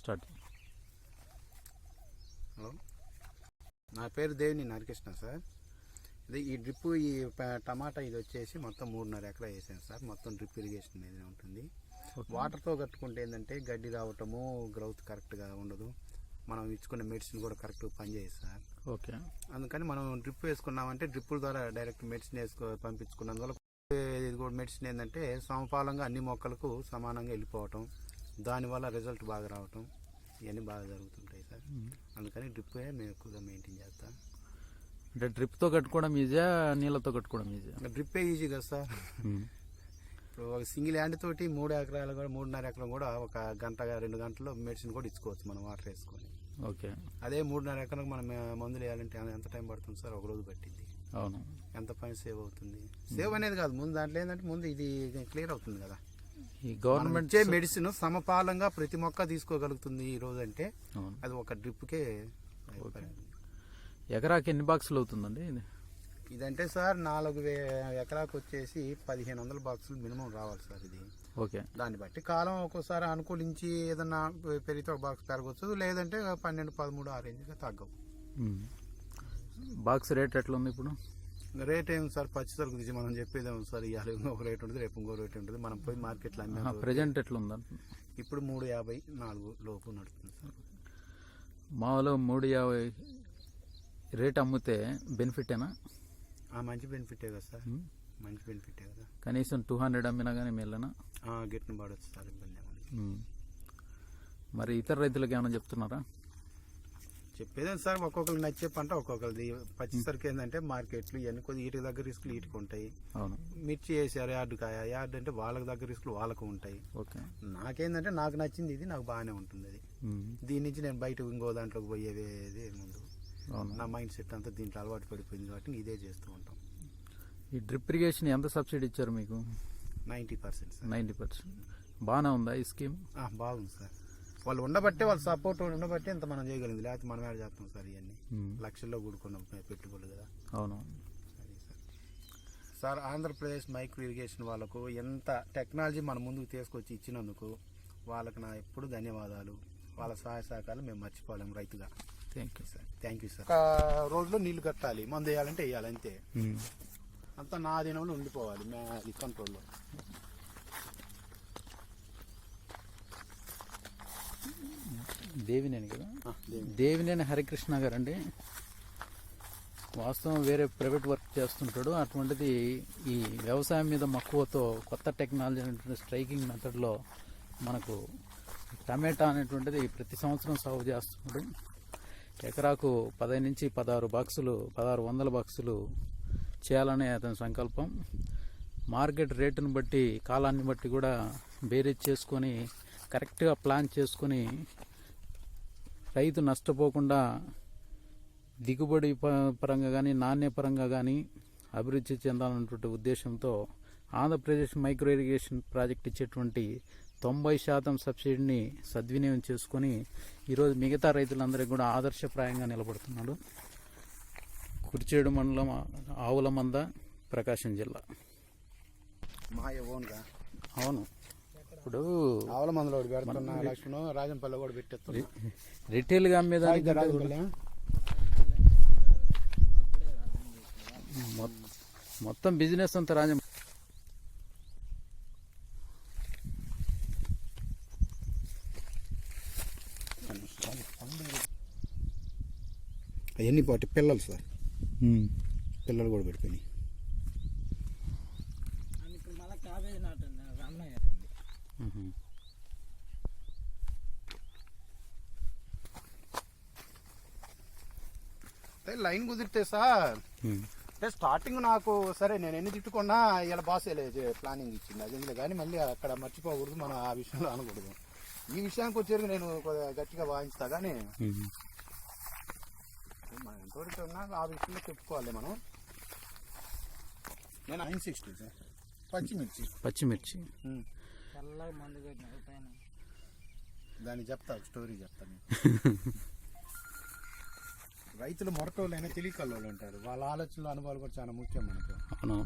Start. Hello, నా పేరు దేవిని నరకృష్ణ సార్. ఇది ఈ డ్రిప్ ఈ టమాటా ఇది వచ్చేసి మొత్తం 3.5 ఎకరా వేసాను సార్. మొత్తం డ్రిప్ ఇరిగేషన్ మీద ఉంటుంది. వాటర్తో కట్టుకుంటే ఏంటంటే గడ్డి రావటము, గ్రోత్ కరెక్ట్గా ఉండదు, మనం ఇచ్చుకునే మెడిసిన్ కూడా కరెక్ట్గా పనిచేయదు సార్. ఓకే, అందుకని మనం డ్రిప్ వేసుకున్నామంటే డ్రిప్పుల ద్వారా డైరెక్ట్ మెడిసిన్ పంపించుకున్నందువల్ల ఇది కూడా మెడిసిన్ ఏంటంటే సమపాలంగా అన్ని మొక్కలకు సమానంగా వెళ్ళిపోవటం, దానివల్ల రిజల్ట్ బాగా రావటం, ఇవన్నీ బాగా జరుగుతుంటాయి సార్. అందుకని డ్రిప్ మేము ఎక్కువగా మెయింటైన్ చేస్తాం. అంటే డ్రిప్తో కట్టుకోవడం ఈజీయా, నీళ్ళతో కట్టుకోవడం ఈజీయా? డ్రిప్పే ఈజీ కదా సార్. ఇప్పుడు ఒక సింగిల్ హ్యాండ్ తోటి 3 ఎకరాలు కూడా 3.5 ఎకరం కూడా ఒక గంట 2 గంటల్లో మెడిసిన్ కూడా ఇచ్చుకోవచ్చు మనం వాటర్ వేసుకొని. ఓకే, అదే 3.5 ఎకరం మనం మందులు వేయాలంటే ఎంత టైం పడుతుంది సార్? ఒక రోజు పట్టింది. అవును. ఎంత పని సేవ్ అవుతుంది? సేవ్ అనేది కాదు, ముందు దాంట్లో ఏంటంటే ముందు ఇది క్లియర్ అవుతుంది కదా. ఈ గవర్నమెంట్ మెడిసిన్ సమపాలంగా ప్రతి మొక్క తీసుకోగలుగుతుంది ఈ రోజు అంటే అది ఒక డ్రిప్కే. ఎకరాకి ఎన్ని బాక్సులు అవుతుందండి ఇది? ఇదంటే సార్ 4 ఎకరాకు వచ్చేసి 1500 బాక్సులు మినిమం రావాలి సార్ ఇది. ఓకే, దాన్ని బట్టి కాలం ఒక్కోసారి అనుకూలించి ఏదన్నా పెరిగితే ఒక బాక్స్ పెరగవచ్చు, లేదంటే 12, 13 ఆ రేంజ్గా తగ్గవు. బాక్స్ రేట్ ఎట్లా ఉంది ఇప్పుడు? రేట్ ఏం సార్, పచ్చి సరుకు తీసి మనం చెప్పేదేమో సార్, ఇవాళ ఒక రేట్ ఉంటుంది, రేపు ఇంకో రేట్ ఉంటుంది. మనం పోయి మార్కెట్లో అమ్మే ప్రెజెంట్ ఎట్లా ఉందా? ఇప్పుడు 3.50, 4 లోపు నడుస్తుంది సార్. మామూలు 3.50 రేట్ అమ్మితే బెనిఫిటేనా? మంచి బెనిఫిటే కదా సార్, మంచి బెనిఫిటే కదా. కనీసం 200 అమ్మినా కానీ మేలేనా? గిట్టిన పడవచ్చు సార్, ఇబ్బంది ఏమన్నా. మరి ఇతర రైతులకు ఏమైనా చెప్తున్నారా? చెప్పేదే సార్, ఒక్కొక్కరు నచ్చే పంట ఒక్కొక్కరిది. పచ్చి సరుకు ఏంటంటే మార్కెట్లు ఇవన్నీ కొద్దిగా వీటికి దగ్గర రిస్కులు వీటికి ఉంటాయి. అవును. మిర్చి వేసారు యార్డ్ అంటే వాళ్ళకి దగ్గర రిస్కులు వాళ్ళకు ఉంటాయి. ఓకే, నాకేంటంటే నాకు నచ్చింది ఇది, నాకు బాగానే ఉంటుంది అది. దీని నుంచి నేను బయట ఇంకో దాంట్లోకి పోయేది ముందు నా మైండ్ సెట్ అంతా దీంట్లో అలవాటు పడిపోయింది కాబట్టి ఇదే చేస్తూ ఉంటాం. ఈ డ్రిప్ ఇరిగేషన్ ఎంత సబ్సిడీ ఇచ్చారు మీకు? 90%. 90%. బాగానే ఉందా ఈ స్కీమ్? బాగుంది సార్. వాళ్ళు ఉండబట్టే, వాళ్ళ సపోర్ట్ ఉండబట్టే ఇంత మనం చేయగలిగింది, లేకపోతే మనం ఏడ చేస్తాం సార్. ఇవన్నీ లక్షల్లో కూడుకున్న పెట్టుబడులు కదా. అవును. అది సార్, ఆంధ్రప్రదేశ్ మైక్రో ఇరిగేషన్ వాళ్ళకు ఎంత టెక్నాలజీ మన ముందుకు తీసుకొచ్చి ఇచ్చినందుకు వాళ్ళకి నా ఎప్పుడు ధన్యవాదాలు. వాళ్ళ సహాయ సహకారాలు మేము మర్చిపోలేము రైతుగా. Thank you sir. Thank you sir. రోజులో నీళ్లు కట్టాలి, మందు వేయాలంటే వేయాలి, అంతే. అంతా నా అధీనంలో ఉండిపోవాలి, అది కంట్రోల్లో. దేవినేని కదా, దేవినేని హరికృష్ణ గారు అండి. వాస్తవం వేరే ప్రైవేట్ వర్క్ చేస్తుంటాడు. అటువంటిది ఈ వ్యవసాయం మీద మక్కువతో కొత్త టెక్నాలజీ అనేటువంటి స్ట్రైకింగ్ మెథడ్లో మనకు టమాటా అనేటువంటిది ప్రతి సంవత్సరం సాగు చేస్తున్నాడు. ఎకరాకు 10 నుంచి 1600 బాక్సులు చేయాలనే అతని సంకల్పం. మార్కెట్ రేటును బట్టి, కాలాన్ని బట్టి కూడా బేరీజ్ చేసుకొని కరెక్ట్గా ప్లాన్ చేసుకొని రైతు నష్టపోకుండా దిగుబడి పరంగా కానీ నాణ్యపరంగా కానీ అభివృద్ధి చెందాలన్నటువంటి ఉద్దేశంతో ఆంధ్రప్రదేశ్ మైక్రో ఇరిగేషన్ ప్రాజెక్ట్ ఇచ్చేటువంటి 90% సబ్సిడీని సద్వినియోగం చేసుకొని ఈరోజు మిగతా రైతులందరికీ కూడా ఆదర్శప్రాయంగా నిలబడుతున్నాడు. కుర్చేడు మండలం, ఆవులమంద, ప్రకాశం జిల్లా. అవును. ఇప్పుడు ఆవులమందలో పెడుతున్నా, లక్ష్మణ్ రాజంపల్లి కూడా పెట్టేస్తున్నా. రిటైల్గా అమ్మేదానికి మొత్తం బిజినెస్ అంతా రాజం. అవన్నీ పాటి పిల్లలు సార్, పిల్లలు కూడా పెట్టుకుని. లైన్ కుదిరితే సార్, అంటే స్టార్టింగ్ నాకు సరే నేను ఎన్ని తిట్టుకున్నా ఇలా బాస్ ప్లానింగ్ ఇచ్చింది అది, కానీ మళ్ళీ అక్కడ మర్చిపోకూడదు, మనం ఆ విషయంలో అనకూడదు. ఈ విషయానికి వచ్చేది నేను గట్టిగా వాయించుతా, కానీ మనం ఎంతవరకు ఉన్నా ఆ విషయంలో చెప్పుకోవాలి మనం. నేను 960 సార్, పచ్చిమిర్చి దాన్ని చెప్తా, స్టోరీ చెప్తాను. రైతులు మొరటోళ్ళైనా తెలియకల్లోళ్ళు ఉంటారు, వాళ్ళ ఆలోచనలు అనుభవాలు కూడా చాలా ముఖ్యం మనకు. అవును.